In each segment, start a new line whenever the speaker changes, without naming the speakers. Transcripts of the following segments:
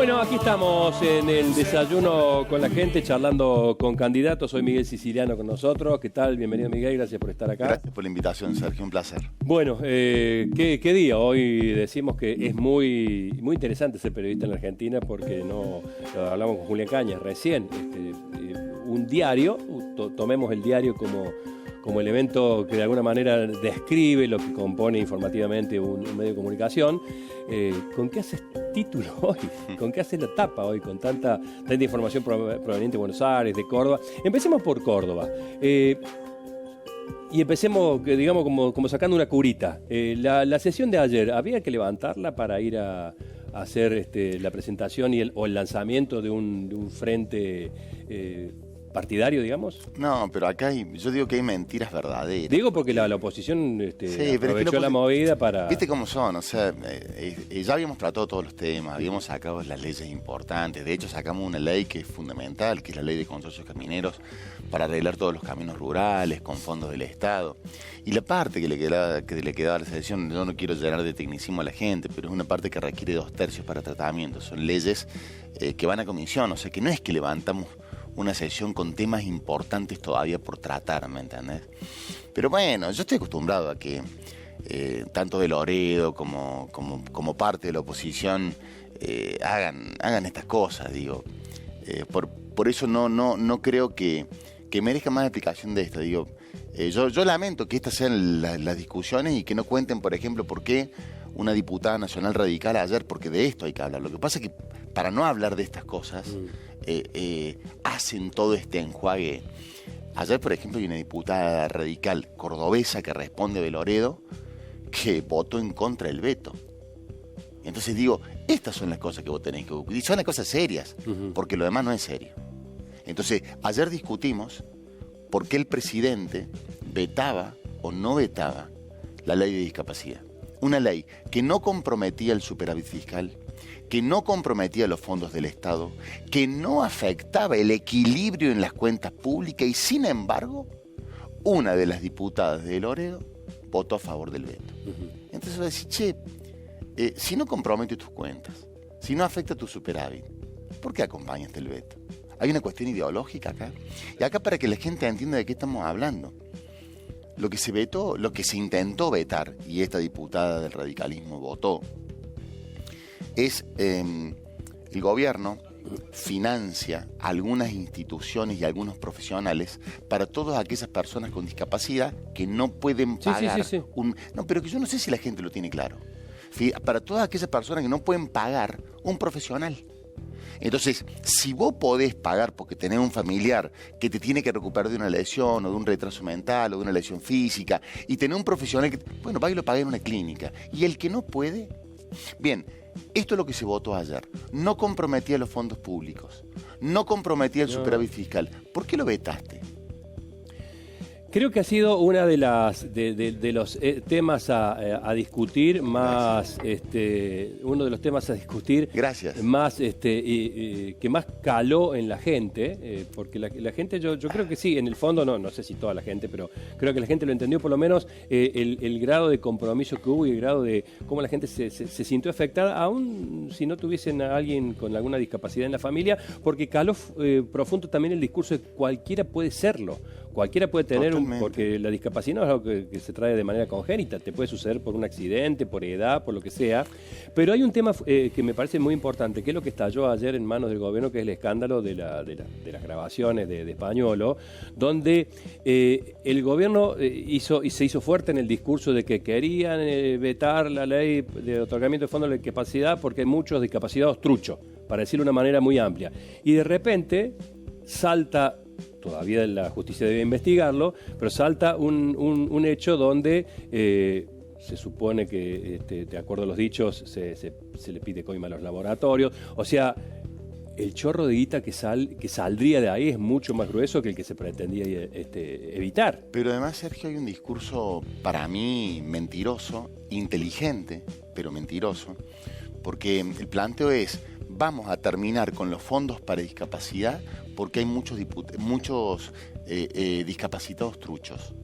Bueno, aquí estamos en el desayuno con la gente, charlando con candidatos. Soy Miguel Siciliano con nosotros. ¿Qué tal? Bienvenido, Miguel. Gracias por estar acá.
Gracias por la invitación, Sergio. Un placer.
Bueno, ¿qué día? Hoy decimos que es muy interesante ser periodista en la Argentina porque hablamos con Julián Cañas recién. Un diario, tomemos el diario como elemento que de alguna manera describe lo que compone informativamente un medio de comunicación. ¿Con qué haces título hoy? ¿Con qué haces la tapa hoy? Con tanta información proveniente de Buenos Aires, de Córdoba. Empecemos por Córdoba. Y empecemos, digamos, como sacando una curita. La sesión de ayer, ¿había que levantarla para ir a hacer la presentación o el lanzamiento de un frente partidario, digamos?
No, pero acá yo digo que hay mentiras verdaderas.
Digo porque la oposición aprovechó la movida para...
¿Viste cómo son? O sea, ya habíamos tratado todos los temas, habíamos sacado las leyes importantes. De hecho, sacamos una ley que es fundamental, que es la ley de consorcios camineros, para arreglar todos los caminos rurales con fondos del Estado. Y la parte que le quedaba a la sesión, yo no quiero llenar de tecnicismo a la gente, pero es una parte que requiere 2/3 para tratamiento. Son leyes que van a comisión, o sea, que no es que levantamos una sesión con temas importantes todavía por tratar, ¿me entendés? Pero bueno, yo estoy acostumbrado a que tanto de Loredo como parte de la oposición hagan estas cosas, digo. Por eso no creo que merezca más explicación de esto, digo. Yo lamento que estas sean las discusiones y que no cuenten, por ejemplo, por qué una diputada nacional radical ayer, porque de esto hay que hablar. Lo que pasa es que para no hablar de estas cosas, hacen todo este enjuague. Ayer, por ejemplo, hay una diputada radical cordobesa que responde de Loredo que votó en contra del veto. Entonces digo, estas son las cosas que vos tenés que buscar. Y son las cosas serias, porque lo demás no es serio. Entonces, ayer discutimos por qué el presidente vetaba o no vetaba la ley de discapacidad. Una ley que no comprometía el superávit fiscal, que no comprometía los fondos del Estado, que no afectaba el equilibrio en las cuentas públicas y, sin embargo, una de las diputadas de Loredo votó a favor del veto. Entonces va a decir, si no compromete tus cuentas, si no afecta tu superávit, ¿por qué acompañaste el veto? Hay una cuestión ideológica acá. Y acá, para que la gente entienda de qué estamos hablando, lo que se vetó, lo que se intentó vetar, y esta diputada del radicalismo votó, es el gobierno financia algunas instituciones y algunos profesionales para todas aquellas personas con discapacidad que no pueden pagar No, pero que yo no sé si la gente lo tiene claro. Para todas aquellas personas que no pueden pagar un profesional. Entonces, si vos podés pagar porque tenés un familiar que te tiene que recuperar de una lesión o de un retraso mental o de una lesión física y tenés un profesional que, bueno, va y lo paga en una clínica, y el que no puede, bien, esto es lo que se votó ayer. No comprometía los fondos públicos, no comprometía el superávit fiscal. ¿Por qué lo vetaste?
Creo que ha sido una de los temas a discutir más, uno de los temas a discutir.
Gracias.
Más, que más caló en la gente, porque la gente, yo creo que sí, en el fondo, no sé si toda la gente, pero creo que la gente lo entendió, por lo menos el grado de compromiso que hubo y el grado de cómo la gente se sintió afectada, aún si no tuviesen a alguien con alguna discapacidad en la familia, porque caló profundo también el discurso de cualquiera puede serlo. Cualquiera puede tener porque la discapacidad no es algo que se trae de manera congénita, te puede suceder por un accidente, por edad, por lo que sea. Pero hay un tema que me parece muy importante, que es lo que estalló ayer en manos del gobierno, que es el escándalo de las grabaciones de Españolo, donde el gobierno se hizo fuerte en el discurso de que querían vetar la ley de otorgamiento de fondos de discapacidad porque hay muchos discapacitados truchos, para decirlo de una manera muy amplia. Y de repente salta, todavía la justicia debe investigarlo, pero salta un hecho donde se supone que, de acuerdo a los dichos, se le pide coima a los laboratorios. O sea, el chorro de guita que saldría de ahí es mucho más grueso que el que se pretendía evitar.
Pero además, Sergio, hay un discurso, para mí, mentiroso, inteligente, pero mentiroso, porque el planteo es: vamos a terminar con los fondos para discapacidad porque hay muchos discapacitados truchos.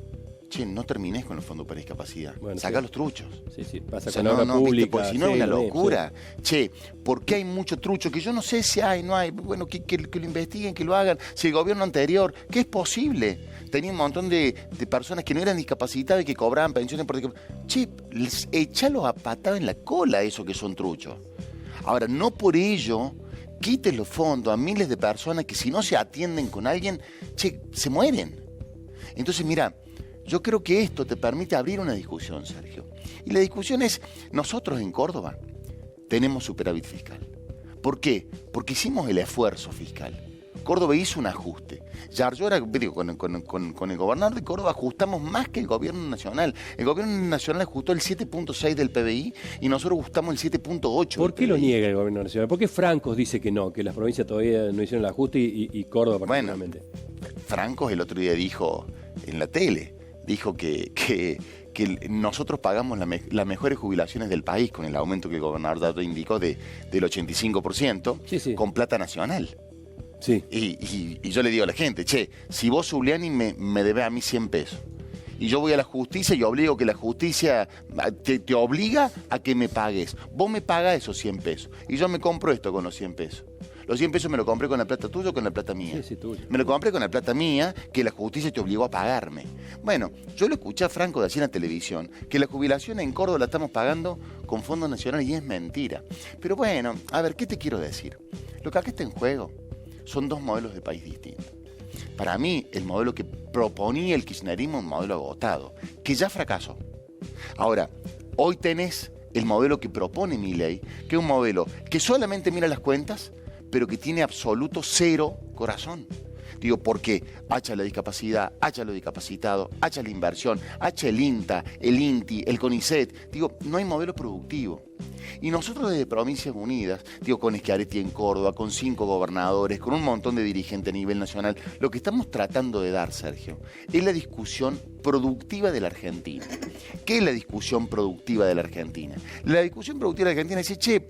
che, no termines con el Fondo para Discapacidad.
Bueno,
Sacá
sí.
los truchos.
Sí, sí, pasa
O sea,
con la obra
¿viste?
pública.
Porque si no
sí,
es una
lo mismo,
locura. Che, ¿por qué hay mucho trucho? Que yo no sé si hay, no hay. Bueno, que lo investiguen, que lo hagan. Si el gobierno anterior, que es posible, tenía un montón de personas que no eran discapacitadas y que cobraban pensiones por discapacidad. Che, échalos a patada en la cola eso que son truchos. Ahora, no por ello quites los fondos a miles de personas que si no se atienden con alguien, che, se mueren. Entonces, mira, yo creo que esto te permite abrir una discusión, Sergio. Y la discusión es, nosotros en Córdoba tenemos superávit fiscal. ¿Por qué? Porque hicimos el esfuerzo fiscal. Córdoba hizo un ajuste. Ya yo era, digo, con el gobernador de Córdoba ajustamos más que el gobierno nacional. El gobierno nacional ajustó el 7.6 del PBI y nosotros ajustamos el 7.8.
¿Por qué lo niega el gobierno nacional? ¿Por qué Francos dice que no, que las provincias todavía no hicieron el ajuste y Córdoba particularmente?
Bueno, Francos el otro día dijo en la tele, dijo que nosotros pagamos las mejores jubilaciones del país con el aumento que el gobernador Dato indicó del 85%,
sí.
con plata nacional.
Sí.
Y yo le digo a la gente, che, si vos, Zuliani, me debes a mí 100 pesos, y yo voy a la justicia y obligo que la justicia te obliga a que me pagues, vos me pagas esos 100 pesos, y yo me compro esto con los 100 pesos. Los 100 pesos me lo compré con la plata tuya o con la plata mía.
Sí, tuyo.
Me lo compré con la plata mía que la justicia te obligó a pagarme. Bueno, yo lo escuché a Franco decir en la televisión que la jubilación en Córdoba la estamos pagando con fondos nacionales y es mentira. Pero bueno, a ver, ¿qué te quiero decir? Lo que acá está en juego son dos modelos de país distintos. Para mí, el modelo que proponía el kirchnerismo es un modelo agotado, que ya fracasó. Ahora, hoy tenés el modelo que propone Milei, que es un modelo que solamente mira las cuentas, pero que tiene absoluto cero corazón. Digo, porque hacha la discapacidad, hacha los discapacitados, hacha la inversión, hacha el INTA, el INTI, el CONICET. Digo, no hay modelo productivo. Y nosotros desde Provincias Unidas, digo, con Schiaretti en Córdoba, con 5 gobernadores, con un montón de dirigentes a nivel nacional, lo que estamos tratando de dar, Sergio, es la discusión productiva de la Argentina. ¿Qué es la discusión productiva de la Argentina? La discusión productiva de la Argentina dice, che,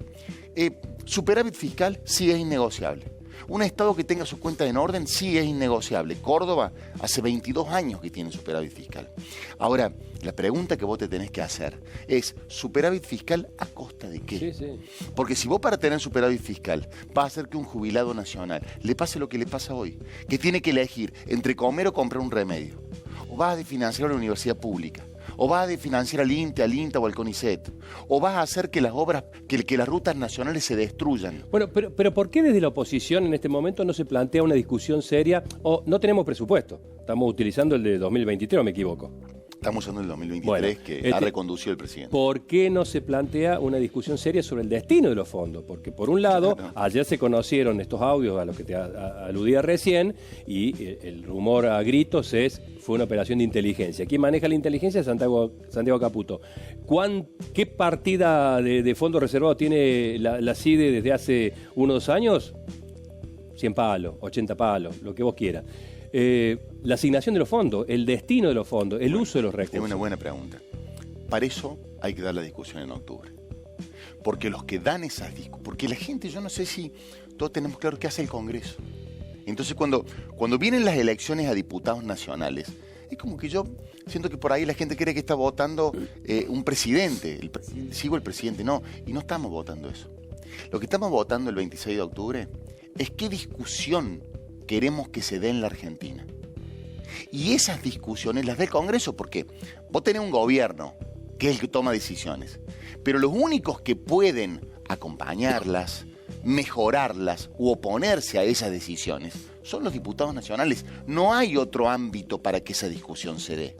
superávit fiscal sí es innegociable. Un Estado que tenga sus cuentas en orden sí es innegociable. Córdoba hace 22 años que tiene superávit fiscal. Ahora, la pregunta que vos te tenés que hacer es, ¿superávit fiscal a costa de qué?
Sí.
Porque si vos para tener superávit fiscal vas a hacer que un jubilado nacional le pase lo que le pasa hoy, que tiene que elegir entre comer o comprar un remedio, o vas a financiar la universidad pública, o vas a financiar al INTE, al INTA o al CONICET, o vas a hacer que las obras, que las rutas nacionales se destruyan.
Bueno, pero ¿por qué desde la oposición en este momento no se plantea una discusión seria o no tenemos presupuesto? Estamos utilizando el de 2023, ¿o me equivoco?
Estamos usando el 2023
bueno,
que ha reconducido el presidente.
¿Por qué no se plantea una discusión seria sobre el destino de los fondos? Porque por un lado, claro, ayer se conocieron estos audios a los que te aludía recién y el rumor a gritos fue una operación de inteligencia. ¿Quién maneja la inteligencia? Santiago Caputo. ¿Qué partida de fondos reservados tiene la CIDE desde hace 1 o 2 años? 100 palos, 80 palos, lo que vos quieras. La asignación de los fondos, el destino de los fondos, el uso de los recursos.
Es una buena pregunta. Para eso hay que dar la discusión en octubre. Porque los que dan esas discusiones, porque la gente, yo no sé si todos tenemos claro qué hace el Congreso. Entonces cuando vienen las elecciones a diputados nacionales, es como que yo siento que por ahí la gente cree que está votando un presidente. Sigo el presidente, no, y no estamos votando eso. Lo que estamos votando el 26 de octubre es qué discusión queremos que se dé en la Argentina. Y esas discusiones las da el Congreso, porque vos tenés un gobierno que es el que toma decisiones, pero los únicos que pueden acompañarlas, mejorarlas u oponerse a esas decisiones son los diputados nacionales. No hay otro ámbito para que esa discusión se dé.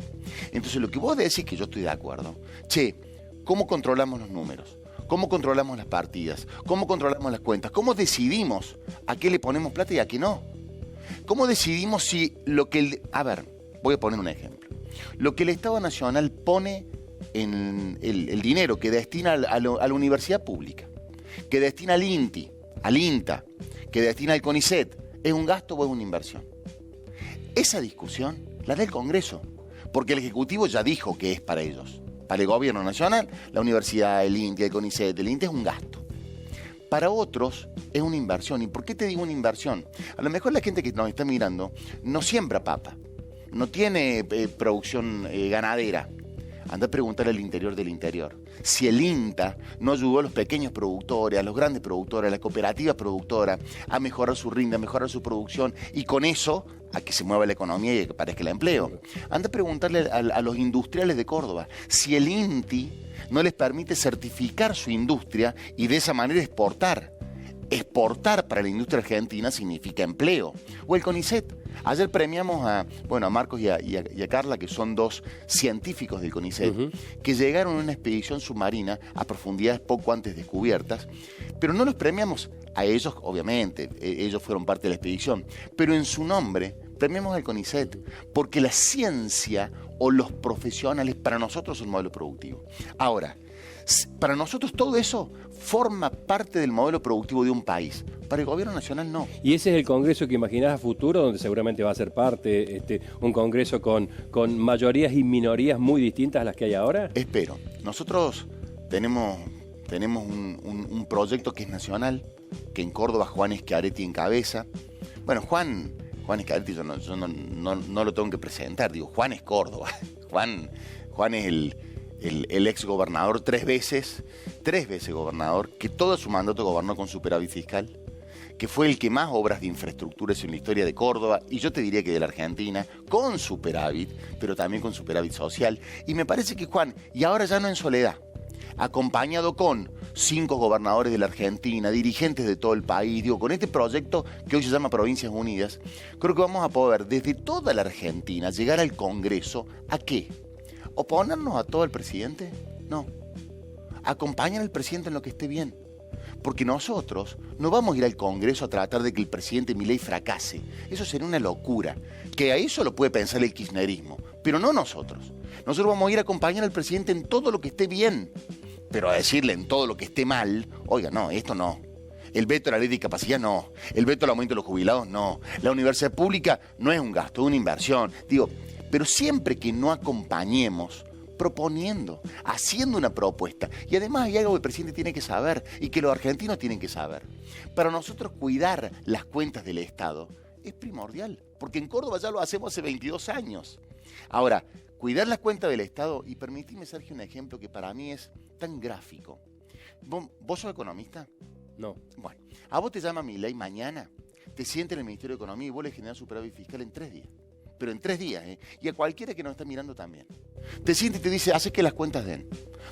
Entonces lo que vos decís, que yo estoy de acuerdo, ¿cómo controlamos los números? ¿Cómo controlamos las partidas? ¿Cómo controlamos las cuentas? ¿Cómo decidimos a qué le ponemos plata y a qué no? ¿Cómo decidimos si lo que a ver, voy a poner un ejemplo. Lo que el Estado Nacional pone en el dinero que destina a la universidad pública, que destina al INTI, al INTA, que destina al CONICET, ¿es un gasto o es una inversión? Esa discusión la da el Congreso, porque el Ejecutivo ya dijo que es para ellos. Para el Gobierno Nacional, la universidad, el INTI, el CONICET, el INTE es un gasto. Para otros es una inversión. ¿Y por qué te digo una inversión? A lo mejor la gente que nos está mirando no siembra papa, no tiene producción ganadera. Anda a preguntarle al interior del interior. Si el INTA no ayudó a los pequeños productores, a los grandes productores, a las cooperativas productoras, a mejorar su rinde, a mejorar su producción, y con eso a que se mueva la economía y a que aparezca el empleo. Anda a preguntarle a los industriales de Córdoba si el INTI no les permite certificar su industria y de esa manera exportar. Exportar para la industria argentina significa empleo. O el CONICET. Ayer premiamos a Marcos y a Carla, que son dos científicos del CONICET, que llegaron en una expedición submarina a profundidades poco antes descubiertas, pero no los premiamos a ellos, obviamente, ellos fueron parte de la expedición, pero en su nombre premiamos al CONICET, porque la ciencia o los profesionales para nosotros son un modelo productivo. Ahora, para nosotros todo eso forma parte del modelo productivo de un país. Para el gobierno nacional no.
¿Y ese es el congreso que imaginás a futuro, donde seguramente va a ser parte un congreso con mayorías y minorías muy distintas a las que hay ahora?
Espero. Nosotros tenemos un proyecto que es nacional, que en Córdoba Juan Schiaretti encabeza. Bueno, Juan Schiaretti yo no lo tengo que presentar, digo, Juan es Córdoba. Juan es el ex gobernador tres veces gobernador, que todo su mandato gobernó con superávit fiscal, que fue el que más obras de infraestructura hizo en la historia de Córdoba, y yo te diría que de la Argentina, con superávit, pero también con superávit social. Y me parece que Juan, y ahora ya no en soledad, acompañado con 5 gobernadores de la Argentina, dirigentes de todo el país, digo, con este proyecto que hoy se llama Provincias Unidas, creo que vamos a poder desde toda la Argentina llegar al Congreso. ¿A qué? ¿Oponernos a todo el presidente? No. Acompañar al presidente en lo que esté bien. Porque nosotros no vamos a ir al Congreso a tratar de que el presidente Milei fracase. Eso sería una locura. Que a eso lo puede pensar el kirchnerismo, pero no nosotros. Nosotros vamos a ir a acompañar al presidente en todo lo que esté bien. Pero a decirle en todo lo que esté mal, oiga, no, esto no. El veto a la ley de discapacidad, no. El veto al aumento de los jubilados, no. La universidad pública no es un gasto, es una inversión. Digo, pero siempre que no acompañemos, proponiendo, haciendo una propuesta. Y además hay algo que el presidente tiene que saber y que los argentinos tienen que saber. Para nosotros cuidar las cuentas del Estado es primordial, porque en Córdoba ya lo hacemos hace 22 años. Ahora, cuidar las cuentas del Estado, y permitime, Sergio, un ejemplo que para mí es tan gráfico. ¿Vos sos economista?
No.
Bueno, a vos te llama Milei mañana, te sienta en el Ministerio de Economía y vos le generás superávit fiscal en 3 días. Pero en 3 días, y a cualquiera que nos está mirando también. Te siente y te dice, haces que las cuentas den.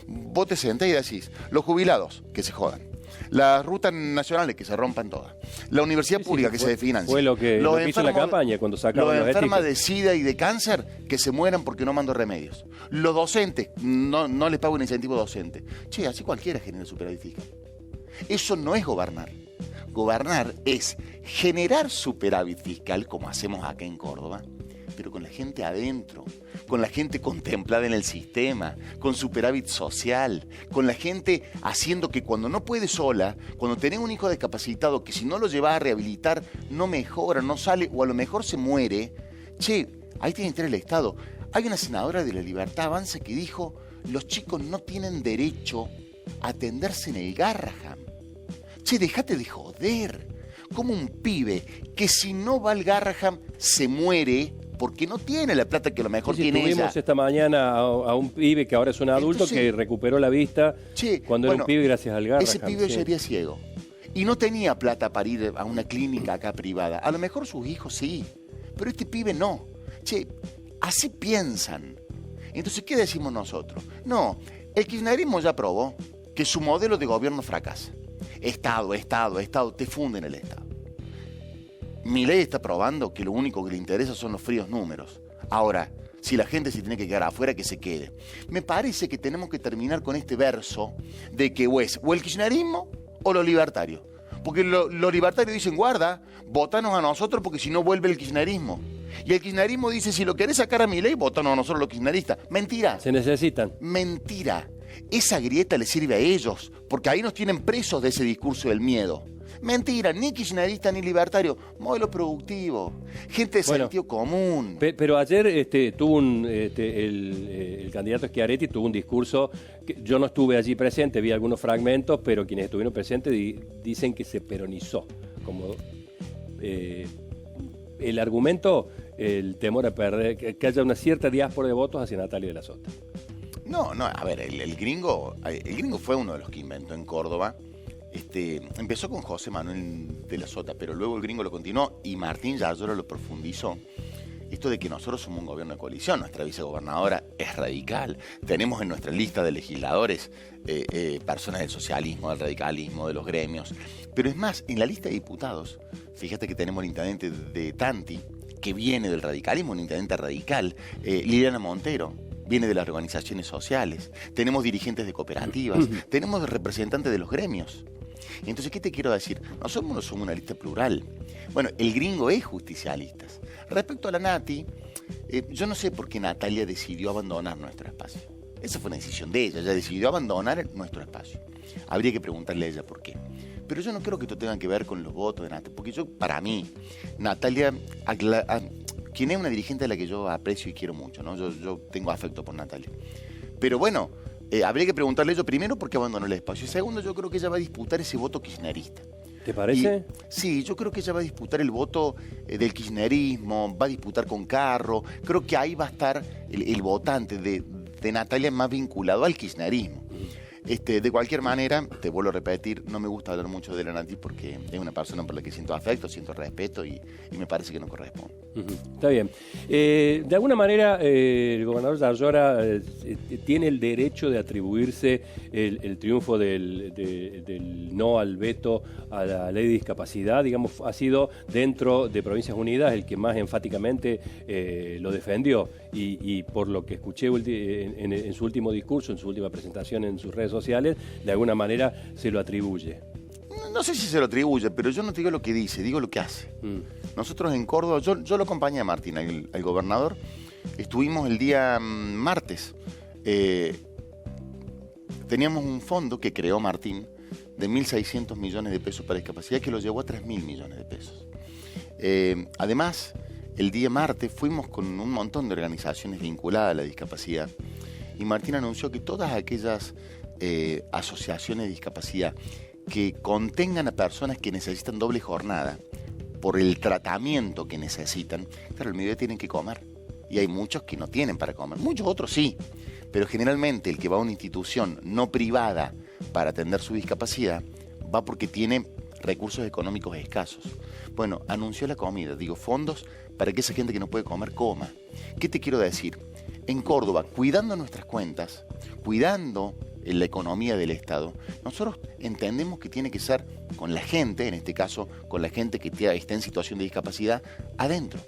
Vos te sentás y decís, los jubilados, que se jodan. Las rutas nacionales, que se rompan todas. La universidad pública, que se desfinancie.
Fue lo que hizo en la campaña, cuando sacaron
los enfermas de SIDA y de cáncer, que se mueran porque no mando remedios. Los docentes, no les pago un incentivo docente. Che, así cualquiera genera superávit fiscal. Eso no es gobernar. Gobernar es generar superávit fiscal, como hacemos acá en Córdoba, pero con la gente adentro, con la gente contemplada en el sistema, con superávit social, con la gente haciendo que cuando no puede sola, cuando tenés un hijo discapacitado que si no lo llevas a rehabilitar no mejora, no sale o a lo mejor se muere, che, ahí tiene que estar el Estado. Hay una senadora de la Libertad Avanza que dijo, los chicos no tienen derecho a atenderse en el Garrahan. Che, dejate de joder. Como un pibe que si no va al Garrahan se muere porque no tiene la plata que a lo mejor tiene ella.
Tuvimos esta mañana a un pibe que ahora es un adulto. Entonces, que recuperó la vista cuando era un pibe gracias al Garrahan.
Ese pibe sería ciego y no tenía plata para ir a una clínica acá privada. A lo mejor sus hijos sí, pero este pibe no. Che, así piensan. Entonces, ¿qué decimos nosotros? No, el kirchnerismo ya probó que su modelo de gobierno fracasa. Estado, te funden el Estado. Milei está probando que lo único que le interesa son los fríos números. Ahora, si la gente se tiene que quedar afuera, que se quede. Me parece que tenemos que terminar con este verso de que o el kirchnerismo o los libertarios. Porque los libertarios dicen, guarda, votanos a nosotros porque si no vuelve el kirchnerismo. Y el kirchnerismo dice, si lo querés sacar a Milei, votanos a nosotros los kirchneristas. Mentira.
Se necesitan.
Mentira. Esa grieta le sirve a ellos, porque ahí nos tienen presos de ese discurso del miedo. Mentira, ni kirchnerista ni libertario, modelo productivo, gente de sentido común.
Pero ayer tuvo el candidato Schiaretti tuvo un discurso, que yo no estuve allí presente, vi algunos fragmentos, pero quienes estuvieron presentes dicen que se peronizó. Como el argumento el temor a perder, que haya una cierta diáspora de votos hacia Natalia de la Sota.
No, a ver, el gringo fue uno de los que inventó en Córdoba. Empezó con José Manuel de la Sota, pero luego el gringo lo continuó y Martín Yarlora lo profundizó. Esto de que nosotros somos un gobierno de coalición, nuestra vicegobernadora es radical. Tenemos en nuestra lista de legisladores personas del socialismo, del radicalismo, de los gremios. Pero es más, en la lista de diputados, fíjate que tenemos el intendente de Tanti, que viene del radicalismo, un intendente radical, Liliana Montero, viene de las organizaciones sociales, tenemos dirigentes de cooperativas, tenemos representantes de los gremios. Entonces, ¿qué te quiero decir? Nosotros no somos una lista plural. Bueno, el gringo es justicialista. Respecto a la Nati, yo no sé por qué Natalia decidió abandonar nuestro espacio. Esa fue una decisión de ella decidió abandonar nuestro espacio. Habría que preguntarle a ella por qué. Pero yo no creo que esto tenga que ver con los votos de Natalia, porque para mí, Natalia, quien es una dirigente a la que yo aprecio y quiero mucho, ¿no? Yo tengo afecto por Natalia. Pero bueno, habría que preguntarle a ella primero por qué abandonó el espacio. Y segundo, yo creo que ella va a disputar ese voto kirchnerista.
¿Te parece?
Sí, yo creo que ella va a disputar el voto del kirchnerismo, va a disputar con Carro. Creo que ahí va a estar el votante de Natalia más vinculado al kirchnerismo. De cualquier manera, te vuelvo a repetir, no me gusta hablar mucho de la Nati porque es una persona por la que siento afecto, siento respeto y me parece que no corresponde.
Está bien. De alguna manera, el gobernador Yarlora tiene el derecho de atribuirse el triunfo del no al veto a la ley de discapacidad. Digamos, ha sido dentro de Provincias Unidas el que más enfáticamente lo defendió. Y por lo que escuché en su último discurso, en su última presentación en sus redes sociales, de alguna manera se lo atribuye.
No sé si se lo atribuye, pero yo no te digo lo que dice, digo lo que hace. Nosotros en Córdoba, yo lo acompañé a Martín, al gobernador, estuvimos el día martes. Teníamos un fondo que creó Martín de 1.600 millones de pesos para discapacidad que lo llevó a 3.000 millones de pesos. Además, el día martes fuimos con un montón de organizaciones vinculadas a la discapacidad y Martín anunció que todas aquellas asociaciones de discapacidad que contengan a personas que necesitan doble jornada por el tratamiento que necesitan, claro, el mediodía tienen que comer. Y hay muchos que no tienen para comer, muchos otros sí, pero generalmente el que va a una institución no privada para atender su discapacidad va porque tiene recursos económicos escasos. Bueno, anunció la comida, fondos para que esa gente que no puede comer coma. ¿Qué te quiero decir? En Córdoba, cuidando nuestras cuentas, cuidando la economía del Estado, nosotros entendemos que tiene que ser con la gente, en este caso con la gente que está en situación de discapacidad, adentro.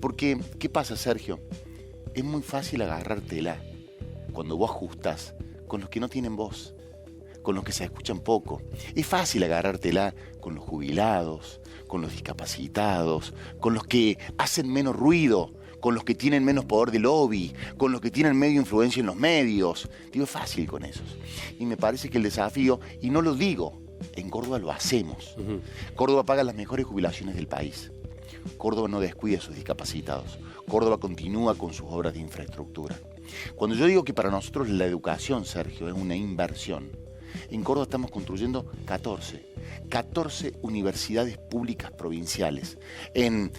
Porque, ¿qué pasa, Sergio? Es muy fácil agarrártela cuando vos ajustás con los que no tienen voz, con los que se escuchan poco. Es fácil agarrártela con los jubilados, con los discapacitados, con los que hacen menos ruido, con los que tienen menos poder de lobby, con los que tienen medio influencia en los medios. Es fácil con esos. Y me parece que el desafío, y no lo digo, en Córdoba lo hacemos. Córdoba paga las mejores jubilaciones del país. Córdoba no descuida a sus discapacitados. Córdoba continúa con sus obras de infraestructura. Cuando yo digo que para nosotros la educación, Sergio, es una inversión, en Córdoba estamos construyendo 14 universidades públicas provinciales. En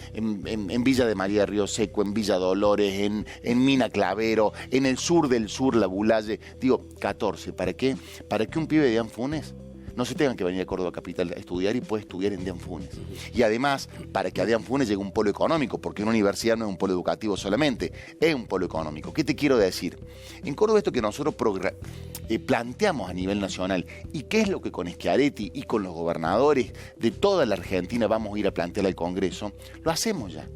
Villa de María de Río Seco, en Villa Dolores, en Mina Clavero, en el sur del sur, La Bulalle. 14. ¿Para qué? Para que un pibe de Anfunes no se tengan que venir a Córdoba Capital a estudiar y puede estudiar en Dianfunes. Y además, para que a Dianfunes llegue un polo económico, porque una universidad no es un polo educativo solamente, es un polo económico. ¿Qué te quiero decir? En Córdoba esto que nosotros planteamos a nivel nacional, y qué es lo que con Schiaretti y con los gobernadores de toda la Argentina vamos a ir a plantear al Congreso, lo hacemos ya.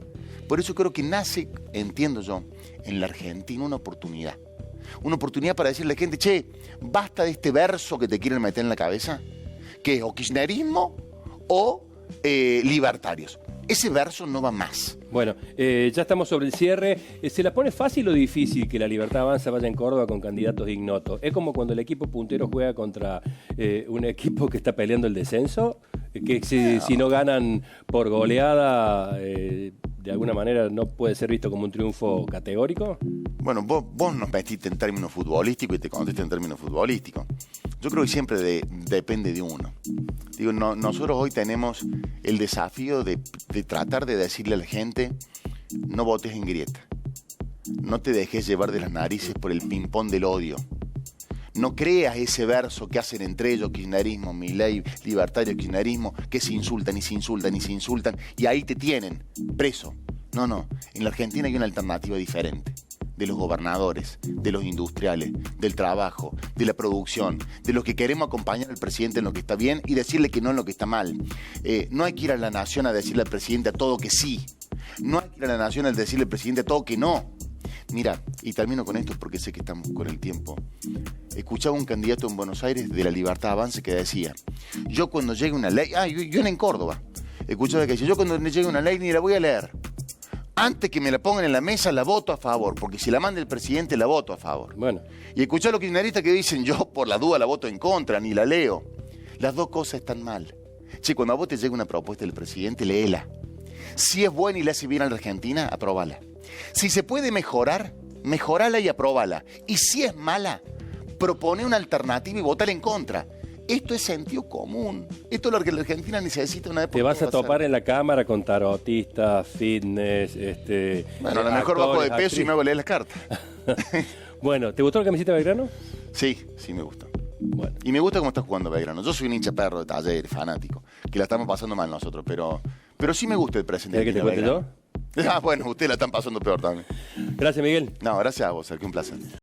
Por eso creo que nace, entiendo yo, en la Argentina una oportunidad. Una oportunidad para decirle a la gente, che, basta de este verso que te quieren meter en la cabeza, que es o kirchnerismo o libertarios. Ese verso no va más.
Bueno, ya estamos sobre el cierre. ¿Se la pone fácil o difícil que la Libertad Avanza vaya en Córdoba con candidatos ignotos? ¿Es como cuando el equipo puntero juega contra un equipo que está peleando el descenso? Que si no ganan por goleada, de alguna manera no puede ser visto como un triunfo categórico.
Bueno, vos nos metiste en términos futbolísticos y te contesto en términos futbolísticos. Yo creo que siempre depende de uno. Nosotros hoy tenemos el desafío de tratar de decirle a la gente no votes en grieta. No te dejes llevar de las narices por el ping-pong del odio. No creas ese verso que hacen entre ellos, kirchnerismo, Milei, libertario, kirchnerismo, que se insultan y se insultan y se insultan, y ahí te tienen, preso. No, en la Argentina hay una alternativa diferente. De los gobernadores, de los industriales, del trabajo, de la producción, de los que queremos acompañar al presidente en lo que está bien y decirle que no en lo que está mal. No hay que ir a la nación a decirle al presidente a todo que sí. No hay que ir a la nación a decirle al presidente a todo que no. Mira, y termino con esto porque sé que estamos con el tiempo. Escuchaba un candidato en Buenos Aires de la Libertad Avance que decía, yo cuando llegue una ley, yo en Córdoba, escuchaba que decía, yo cuando llegue una ley ni la voy a leer. Antes que me la pongan en la mesa, la voto a favor, porque si la manda el presidente, la voto a favor.
Bueno.
Y escuchá a los kirchneristas que dicen, yo por la duda la voto en contra, ni la leo. Las dos cosas están mal. Che, cuando a vos te llega una propuesta del presidente, léela. Si es buena y le hace bien a la Argentina, aprobala. Si se puede mejorar, mejorala y aprobala. Y si es mala, propone una alternativa y votala en contra. Esto es sentido común. Esto es lo que la Argentina necesita una época.
Te vas a topar en la cámara con tarotistas, fitness,
bueno, a lo mejor bajo de peso y me hago leer las cartas.
Bueno, ¿te gustó la camiseta de Belgrano?
Sí me gusta.
Bueno.
Y me gusta cómo está jugando Belgrano. Yo soy un hincha perro de Talleres, fanático, que la estamos pasando mal nosotros, pero sí me gusta el presente.
¿Querés que te cuente yo?
Bueno, ustedes la están pasando peor también.
Gracias, Miguel.
No, gracias a vos, Sergio, un placer.